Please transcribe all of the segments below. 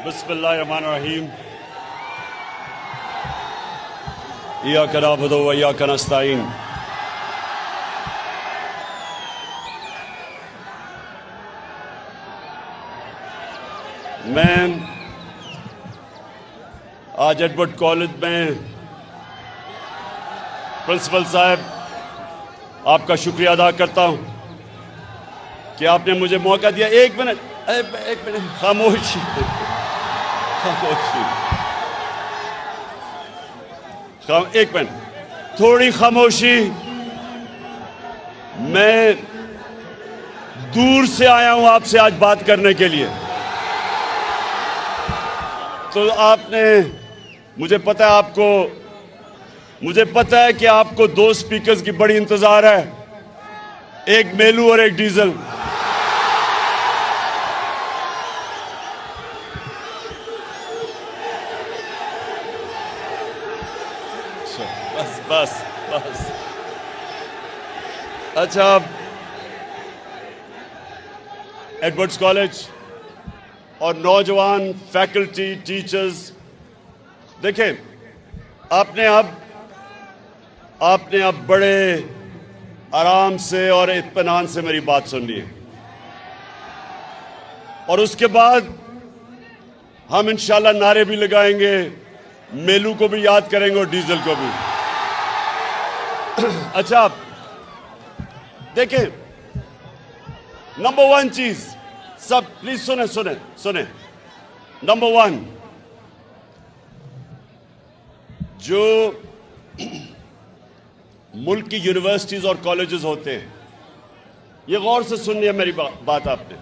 بسم اللہ الرحمن الرحیم ایاک نعبد و ایاک نستعین. میں آج ایڈورڈ کالج میں پرنسپل صاحب آپ کا شکریہ ادا کرتا ہوں کہ آپ نے مجھے موقع دیا. ایک منٹ خاموشی ایک منٹ تھوڑی خاموشی. میں دور سے آیا ہوں آپ سے آج بات کرنے کے لیے. تو آپ نے مجھے پتہ ہے کہ آپ کو دو سپیکرز کی بڑی انتظار ہے, ایک میلو اور ایک ڈیزل. بس اچھا, ایڈورڈز کالج اور نوجوان فیکلٹی ٹیچرز, دیکھیں آپ نے اب بڑے آرام سے اور اطمینان سے میری بات سن لی ہے, اور اس کے بعد ہم انشاءاللہ نعرے بھی لگائیں گے, میلو کو بھی یاد کریں گے اور ڈیزل کو بھی. اچھا دیکھیں, نمبر ون چیز, سب پلیز سنیں. نمبر ون, جو ملک کی یونیورسٹیز اور کالجز ہوتے ہیں, یہ غور سے سننی ہے میری بات آپ نے.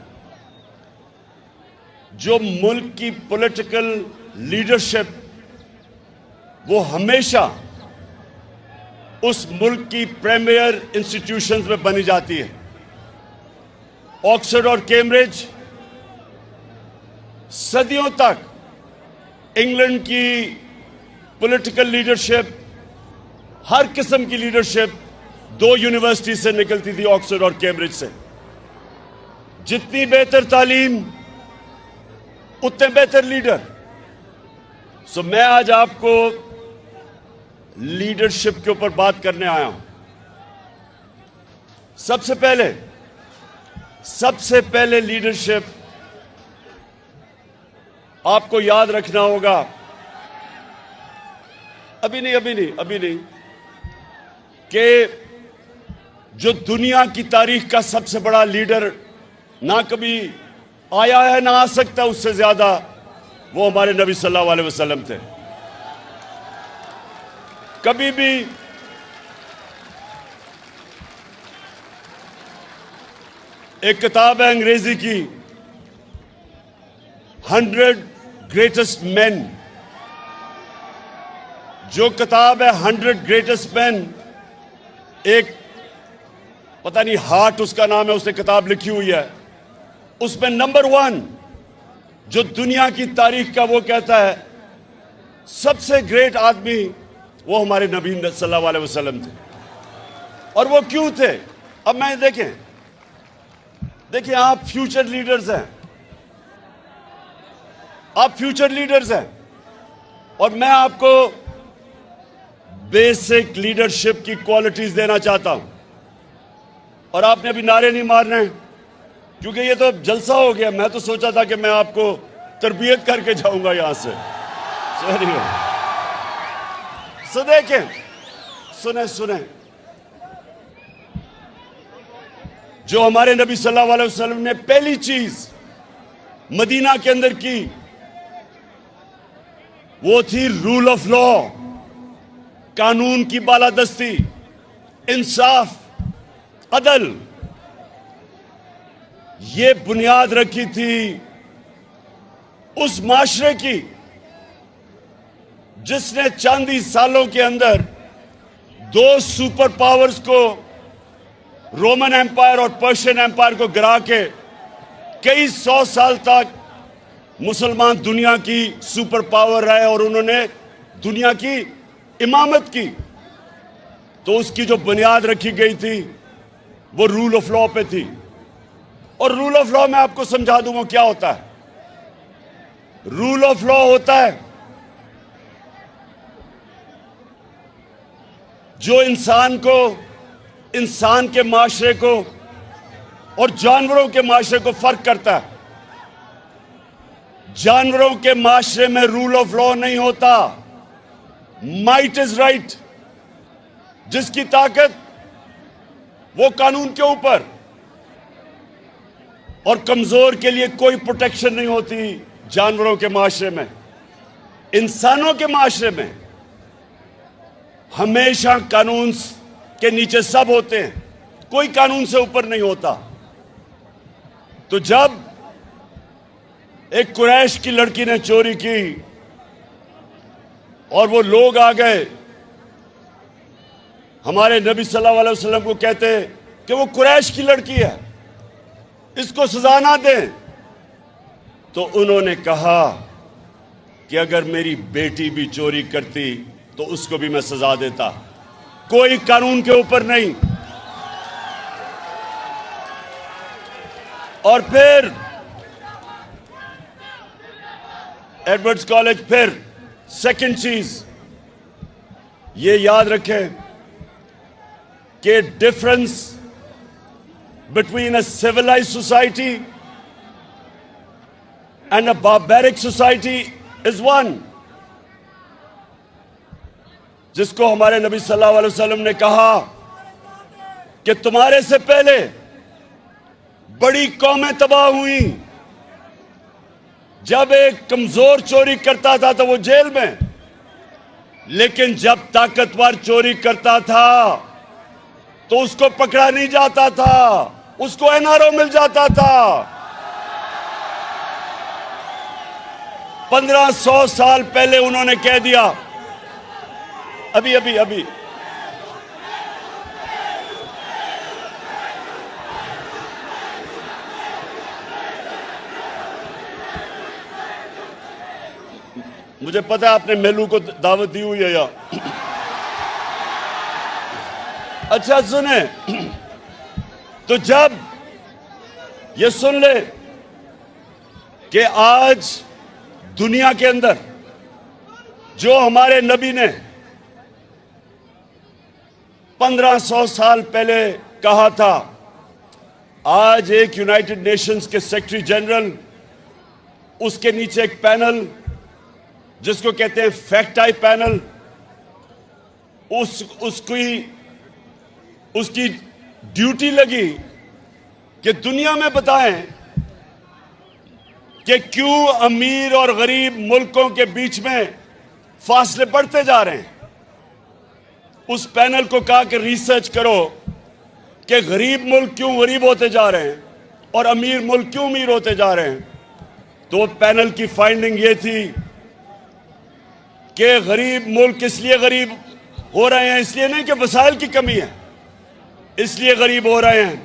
جو ملک کی پولیٹیکل لیڈرشپ وہ ہمیشہ اس ملک کی پریمیئر انسٹیٹیوشنز میں بنی جاتی ہے. آکسفورڈ اور کیمبرج صدیوں تک انگلینڈ کی پولیٹیکل لیڈرشپ, ہر قسم کی لیڈرشپ دو یونیورسٹی سے نکلتی تھی, آکسفورڈ اور کیمبرج سے. جتنی بہتر تعلیم اتنے بہتر لیڈر. سو میں آج آپ کو لیڈرشپ کے اوپر بات کرنے آیا ہوں. سب سے پہلے لیڈرشپ آپ کو یاد رکھنا ہوگا, ابھی نہیں, کہ جو دنیا کی تاریخ کا سب سے بڑا لیڈر نہ کبھی آیا ہے نہ آ سکتا اس سے زیادہ, وہ ہمارے نبی صلی اللہ علیہ وسلم تھے. کبھی بھی ایک کتاب ہے انگریزی کی 100 گریٹسٹ مین, جو کتاب ہے 100 گریٹسٹ مین, ایک پتہ نہیں ہارٹ اس کا نام ہے, اس نے کتاب لکھی ہوئی ہے. اس میں نمبر 1 جو دنیا کی تاریخ کا وہ کہتا ہے سب سے گریٹ آدمی وہ ہمارے نبی صلی اللہ علیہ وسلم تھے. اور وہ کیوں تھے؟ اب میں دیکھیں آپ فیوچر لیڈرز ہیں, اور میں آپ کو بیسک لیڈرشپ کی کوالٹیز دینا چاہتا ہوں. اور آپ نے ابھی نعرے نہیں مارنے ہیں کیونکہ یہ تو جلسہ ہو گیا. میں تو سوچا تھا کہ میں آپ کو تربیت کر کے جاؤں گا یہاں سے. سو دیکھیں, سنیں جو ہمارے نبی صلی اللہ علیہ وسلم نے پہلی چیز مدینہ کے اندر کی وہ تھی رول آف لا, قانون کی بالادستی, انصاف, عدل. یہ بنیاد رکھی تھی اس معاشرے کی جس نے چاندی سالوں کے اندر دو سپر پاورز کو, رومن ایمپائر اور پرشین ایمپائر کو گرا کے کئی 100 سال تک مسلمان دنیا کی سپر پاور رہے, اور انہوں نے دنیا کی امامت کی تو اس کی جو بنیاد رکھی گئی تھی وہ رول آف لا پہ تھی. اور رول آف لا میں آپ کو سمجھا دوں وہ کیا ہوتا ہے. رول آف لا ہوتا ہے جو انسان کو، انسان کے معاشرے کو اور جانوروں کے معاشرے کو فرق کرتا ہے. جانوروں کے معاشرے میں رول آف لا نہیں ہوتا. Might is right. جس کی طاقت وہ قانون کے اوپر، اور کمزور کے لیے کوئی پروٹیکشن نہیں ہوتی. جانوروں کے معاشرے میں، انسانوں کے معاشرے میں ہمیشہ قانون کے نیچے سب ہوتے ہیں، کوئی قانون سے اوپر نہیں ہوتا. تو جب ایک قریش کی لڑکی نے چوری کی اور وہ لوگ آ گئے ہمارے نبی صلی اللہ علیہ وسلم کو کہتے کہ وہ قریش کی لڑکی ہے، اس کو سزا نہ دیں، تو انہوں نے کہا کہ اگر میری بیٹی بھی چوری کرتی تو اس کو بھی میں سزا دیتا. کوئی قانون کے اوپر نہیں. اور پھر ایڈورڈز کالج، پھر سیکنڈ چیز یہ یاد رکھیں کہ difference between a civilize society and a barbaric society is one. جس کو ہمارے نبی صلی اللہ علیہ وسلم نے کہا کہ تمہارے سے پہلے بڑی قومیں تباہ ہوئیں. جب ایک کمزور چوری کرتا تھا تو وہ جیل میں، لیکن جب طاقتور چوری کرتا تھا تو اس کو پکڑا نہیں جاتا تھا، اس کو NRO مل جاتا تھا. 1500 سال پہلے انہوں نے کہہ دیا. ابھی مجھے پتا ہے آپ نے میلو کو دعوت دی ہوئی ہے یا اچھا سنیں. تو جب یہ سن لے کہ آج دنیا کے اندر جو ہمارے نبی نے 1500 سال پہلے کہا تھا، آج ایک یونائٹڈ نیشنز کے سیکرٹری جنرل، اس کے نیچے ایک پینل جس کو کہتے ہیں فیکٹ آئی پینل، اس کی ڈیوٹی لگی کہ دنیا میں بتائیں کہ کیوں امیر اور غریب ملکوں کے بیچ میں فاصلے بڑھتے جا رہے ہیں. اس پینل کو کہا کہ ریسرچ کرو کہ غریب ملک کیوں غریب ہوتے جا رہے ہیں اور امیر ملک کیوں امیر ہوتے جا رہے ہیں. تو پینل کی فائنڈنگ یہ تھی کہ غریب ملک اس لیے غریب ہو رہے ہیں، اس لیے نہیں کہ وسائل کی کمی ہے، اس لیے غریب ہو رہے ہیں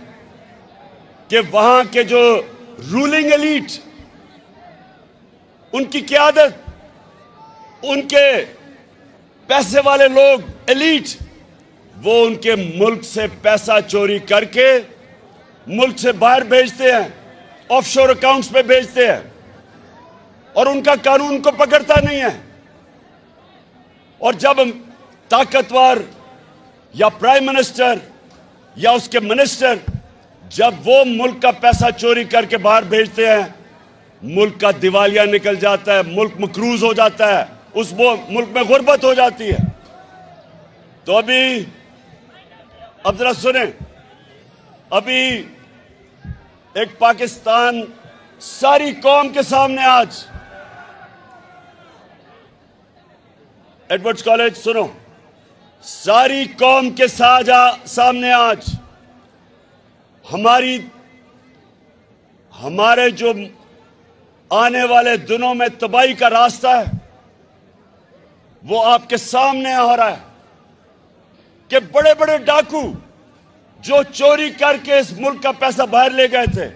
کہ وہاں کے جو رولنگ ایلیٹ، ان کی قیادت، ان کے پیسے والے لوگ ایلیٹ، وہ ان کے ملک سے پیسہ چوری کر کے ملک سے باہر بھیجتے ہیں، آف شور اکاؤنٹس پہ بھیجتے ہیں، اور ان کا قانون کو پکڑتا نہیں ہے. اور جب طاقتور یا پرائم منسٹر یا اس کے منسٹر جب وہ ملک کا پیسہ چوری کر کے باہر بھیجتے ہیں، ملک کا دیوالیہ نکل جاتا ہے، ملک مقروض ہو جاتا ہے، اس ملک میں غربت ہو جاتی ہے. تو اب ذرا سنیں، ابھی ایک پاکستان ساری قوم کے سامنے آج، ایڈورڈز کالج سنو، ساری قوم کے سامنے آج ہمارے جو آنے والے دنوں میں تباہی کا راستہ ہے وہ آپ کے سامنے آ رہا ہے کہ بڑے بڑے ڈاکو جو چوری کر کے اس ملک کا پیسہ باہر لے گئے تھے،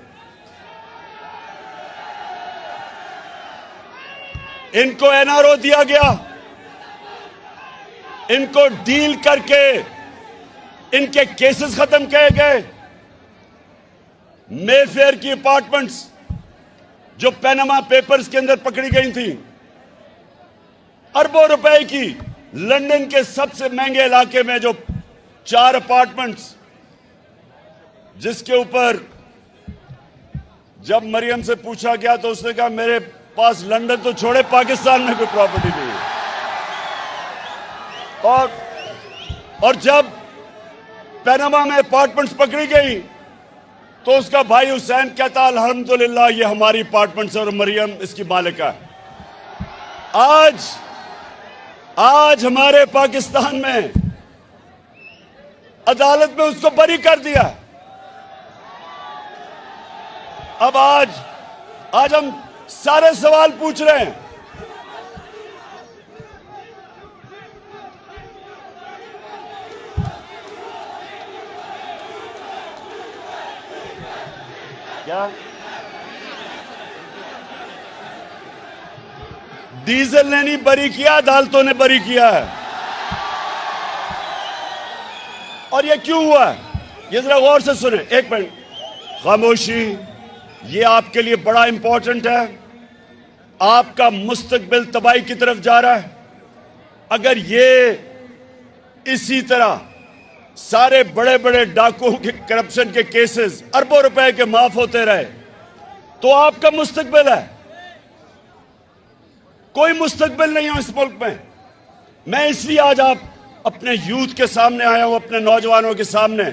ان کو NRO دیا گیا، ان کو ڈیل کر کے ان کے کیسز ختم کیے گئے. مے فیئر کی اپارٹمنٹس جو پیناما پیپرز کے اندر پکڑی گئی تھیں، اربوں روپے کی، لندن کے سب سے مہنگے علاقے میں جو 4 اپارٹمنٹس، جس کے اوپر جب مریم سے پوچھا گیا تو اس نے کہا میرے پاس لندن تو چھوڑے پاکستان میں کوئی پراپرٹی نہیں ہے. اور جب پیناما میں اپارٹمنٹس پکڑی گئی تو اس کا بھائی حسین کہتا الحمدللہ یہ ہماری اپارٹمنٹس اور مریم اس کی مالکہ ہے. آج ہمارے پاکستان میں عدالت میں اس کو بری کر دیا. اب آج ہم سارے سوال پوچھ رہے ہیں. کیا ڈیزل نے نہیں بری کیا، عدالتوں نے بری کیا ہے. اور یہ کیوں ہوا ہے یہ ذرا غور سے سنیں. ایک منٹ خاموشی، یہ آپ کے لیے بڑا امپورٹنٹ ہے. آپ کا مستقبل تباہی کی طرف جا رہا ہے. اگر یہ اسی طرح سارے بڑے بڑے ڈاکوؤں کے کرپشن کے کیسز اربوں روپے کے معاف ہوتے رہے تو آپ کا مستقبل ہے. کوئی مستقبل نہیں ہے اس ملک میں. میں اس لیے آج آپ اپنے یوتھ کے سامنے آیا ہوں، اپنے نوجوانوں کے سامنے،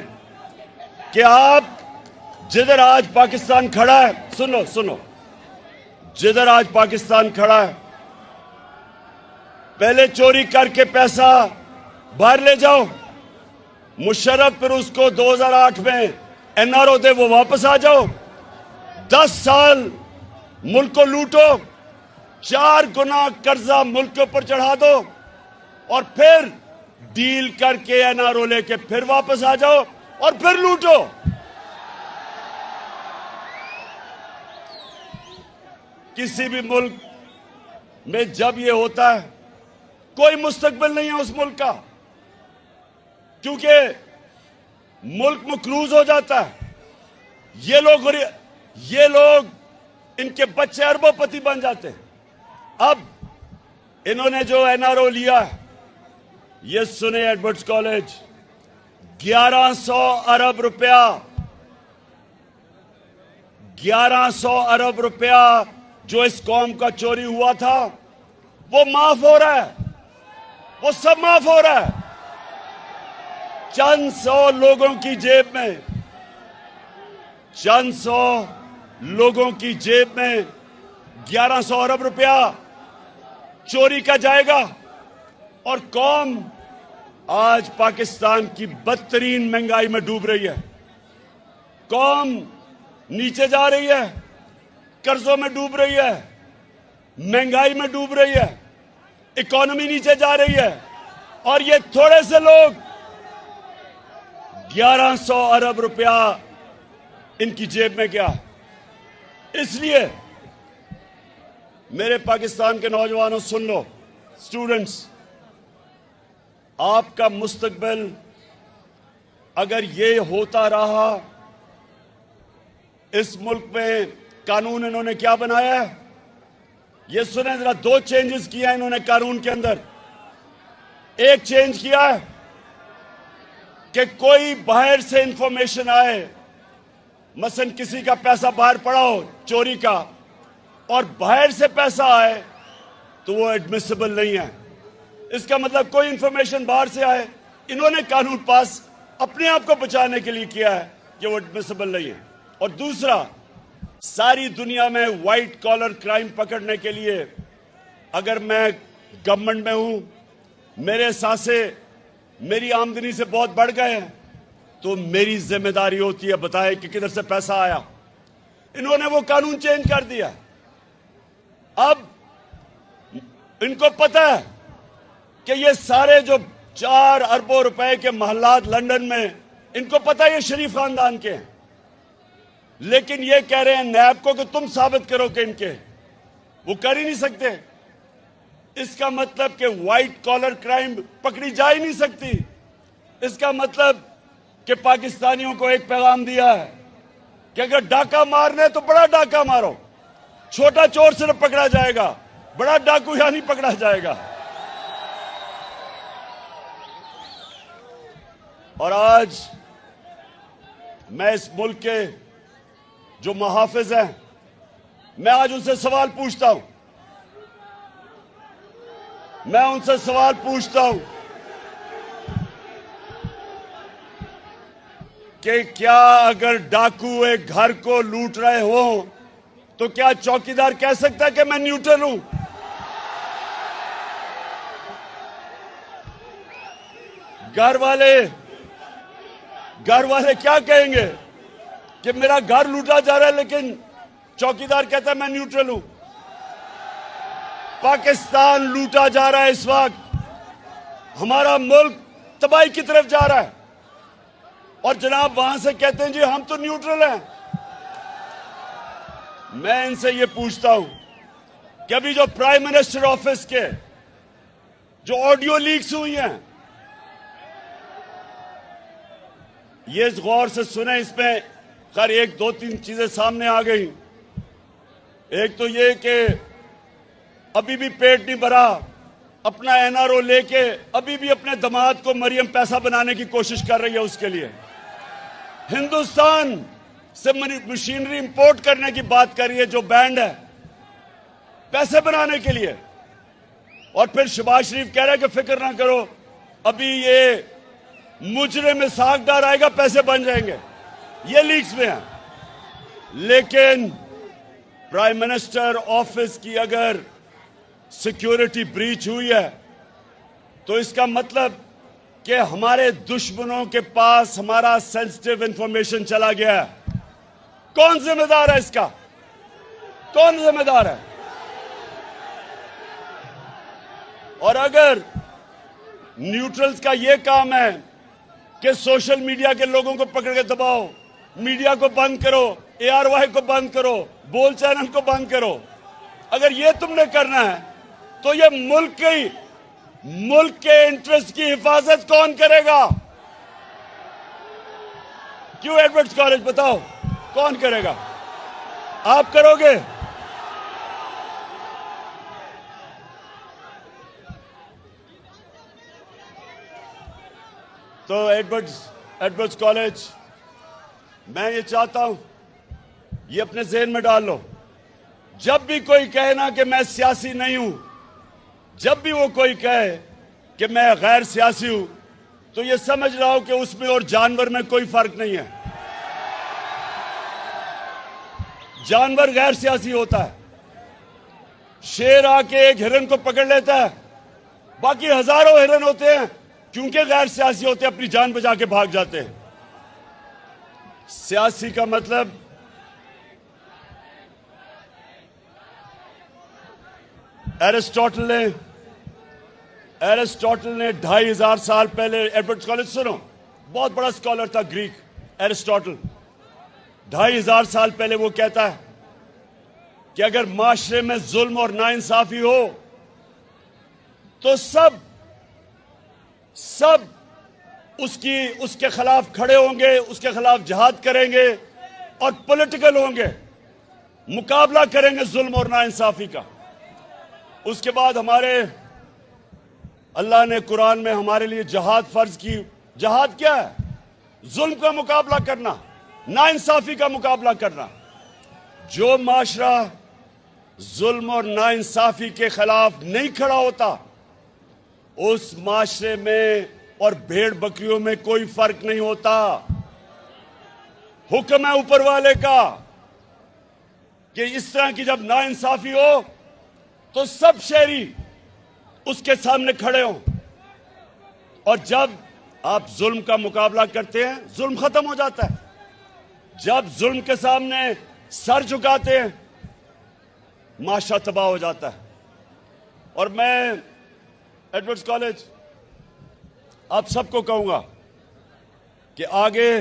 کہ آپ جدھر آج پاکستان کھڑا ہے، سنو، جدھر آج پاکستان کھڑا ہے، پہلے چوری کر کے پیسہ باہر لے جاؤ. مشرف پھر اس کو 2008 میں NRO دے، وہ واپس آ جاؤ. 10 سال ملک کو لوٹو، 4 گنا قرضہ ملک کے اوپر چڑھا دو، اور پھر ڈیل کر کے NRO لے کے پھر واپس آ جاؤ اور پھر لوٹو. کسی بھی ملک میں جب یہ ہوتا ہے کوئی مستقبل نہیں ہے اس ملک کا، کیونکہ ملک مقروض ہو جاتا ہے. یہ لوگ ان کے بچے اربوں پتی بن جاتے ہیں. اب انہوں نے جو NRO لیا ہے، یہ سنے ایڈورڈز کالج، 1100 ارب روپیہ، 1100 ارب روپیہ جو اس قوم کا چوری ہوا تھا وہ معاف ہو رہا ہے. وہ سب معاف ہو رہا ہے. چند سو لوگوں کی جیب میں 1100 ارب روپیہ چوری کا جائے گا. اور قوم آج پاکستان کی بدترین مہنگائی میں ڈوب رہی ہے. قوم نیچے جا رہی ہے، قرضوں میں ڈوب رہی ہے، مہنگائی میں ڈوب رہی ہے، اکانومی نیچے جا رہی ہے. اور یہ تھوڑے سے لوگ 1100 ارب روپیہ ان کی جیب میں کیا. اس لیے میرے پاکستان کے نوجوانوں سن لو، اسٹوڈنٹس، آپ کا مستقبل اگر یہ ہوتا رہا، اس ملک میں قانون انہوں نے کیا بنایا ہے یہ سنیں ذرا. 2 چینجز کیا انہوں نے قانون کے اندر. ایک چینج کیا ہے کہ کوئی باہر سے انفارمیشن آئے، مثلا کسی کا پیسہ باہر پڑا ہو چوری کا، اور باہر سے پیسہ آئے تو وہ ایڈمیسیبل نہیں ہے. اس کا مطلب کوئی انفارمیشن باہر سے آئے، انہوں نے قانون پاس اپنے آپ کو بچانے کے لیے کیا ہے کہ وہ ایڈمیسیبل نہیں ہے. اور دوسرا، ساری دنیا میں وائٹ کالر کرائم پکڑنے کے لیے اگر میں گورنمنٹ میں ہوں، میرے سانسے میری آمدنی سے بہت بڑھ گئے ہیں، تو میری ذمہ داری ہوتی ہے بتائے کہ کدھر سے پیسہ آیا. انہوں نے وہ قانون چینج کر دیا. اب ان کو پتہ ہے کہ یہ سارے جو 4 اربوں روپے کے محلات لندن میں، ان کو پتہ ہے یہ شریف خاندان کے ہیں، لیکن یہ کہہ رہے ہیں نیب کو کہ تم ثابت کرو کہ ان کے. وہ کر ہی نہیں سکتے. اس کا مطلب کہ وائٹ کالر کرائم پکڑی جا ہی نہیں سکتی. اس کا مطلب کہ پاکستانیوں کو ایک پیغام دیا ہے کہ اگر ڈاکہ مارنے تو بڑا ڈاکہ مارو, چھوٹا چور صرف پکڑا جائے گا, بڑا ڈاکو یا نہیں پکڑا جائے گا. اور آج میں اس ملک کے جو محافظ ہیں, میں آج ان سے سوال پوچھتا ہوں, کہ کیا اگر ڈاکو ایک گھر کو لوٹ رہے ہوں تو کیا چوکیدار کہہ سکتا ہے کہ میں نیوٹرل ہوں؟ گھر والے کیا کہیں گے کہ میرا گھر لوٹا جا رہا ہے لیکن چوکیدار کہتا ہے میں نیوٹرل ہوں. پاکستان لوٹا جا رہا ہے اس وقت, ہمارا ملک تباہی کی طرف جا رہا ہے, اور جناب وہاں سے کہتے ہیں جی ہم تو نیوٹرل ہیں. میں ان سے یہ پوچھتا ہوں کہ ابھی جو پرائم منسٹر آفس کے جو آڈیو لیکس ہوئی ہیں, یہ اس غور سے سنیں, اس میں خیر ایک دو تین چیزیں سامنے آ گئی. ایک تو یہ کہ ابھی بھی پیٹ نہیں بھرا, اپنا این آر او لے کے ابھی بھی اپنے داماد کو مریم پیسہ بنانے کی کوشش کر رہی ہے. اس کے لیے ہندوستان سے مشینری امپورٹ کرنے کی بات کر رہی ہے جو بینڈ ہے, پیسے بنانے کے لیے. اور پھر شہباز شریف کہہ رہا ہے کہ فکر نہ کرو, ابھی یہ مجرم اسحاق ڈار آئے گا, پیسے بن جائیں گے. یہ لیکس میں ہیں. لیکن پرائم منسٹر آفس کی اگر سیکیورٹی بریچ ہوئی ہے تو اس کا مطلب کہ ہمارے دشمنوں کے پاس ہمارا سینسٹیو انفارمیشن چلا گیا ہے. کون ذمہ دار ہے اس کا؟ کون ذمہ دار ہے؟ اور اگر نیوٹرلز کا یہ کام ہے کہ سوشل میڈیا کے لوگوں کو پکڑ کے دباؤ, میڈیا کو بند کرو, اے آر وائی کو بند کرو, بول چینل کو بند کرو, اگر یہ تم نے کرنا ہے تو یہ ملک کے انٹرسٹ کی حفاظت کون کرے گا؟ کیوں ایڈورڈز کالج بتاؤ کون کرے گا؟ آپ کرو گے؟ تو ایڈورڈز کالج, میں یہ چاہتا ہوں یہ اپنے ذہن میں ڈال لو, جب بھی کوئی کہے نا کہ میں سیاسی نہیں ہوں, جب بھی وہ کوئی کہے کہ میں غیر سیاسی ہوں, تو یہ سمجھ رہا ہوں کہ اس میں اور جانور میں کوئی فرق نہیں ہے. جانور غیر سیاسی ہوتا ہے. شیر آ کے ایک ہرن کو پکڑ لیتا ہے, باقی ہزاروں ہرن ہوتے ہیں, کیونکہ غیر سیاسی ہوتے ہیں اپنی جان بچا کے بھاگ جاتے ہیں. سیاسی کا مطلب ایرسٹوٹل نے 2500 سال پہلے, ایڈورڈ کالج سنو, بہت بڑا اسکالر تھا گریک, ایرسٹوٹل 2500 سال پہلے وہ کہتا ہے کہ اگر معاشرے میں ظلم اور ناانصافی ہو تو سب اس کے خلاف کھڑے ہوں گے, اس کے خلاف جہاد کریں گے اور پولیٹیکل ہوں گے, مقابلہ کریں گے ظلم اور ناانصافی کا. اس کے بعد اللہ نے قرآن میں ہمارے لیے جہاد فرض کی. جہاد کیا ہے؟ ظلم کا مقابلہ کرنا, ناانصافی کا مقابلہ کرنا. جو معاشرہ ظلم اور ناانصافی کے خلاف نہیں کھڑا ہوتا, اس معاشرے میں اور بھیڑ بکریوں میں کوئی فرق نہیں ہوتا. حکم ہے اوپر والے کا کہ اس طرح کی جب ناانصافی ہو تو سب شہری اس کے سامنے کھڑے ہوں, اور جب آپ ظلم کا مقابلہ کرتے ہیں ظلم ختم ہو جاتا ہے. جب ظلم کے سامنے سر جھکاتے ہیں معاشرہ تباہ ہو جاتا ہے. اور میں ایڈورڈز کالج آپ سب کو کہوں گا کہ آگے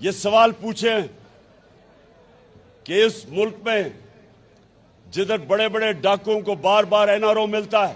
یہ سوال پوچھیں کہ اس ملک میں جدھر بڑے بڑے ڈاکوؤں کو بار بار این آر او ملتا ہے,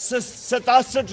67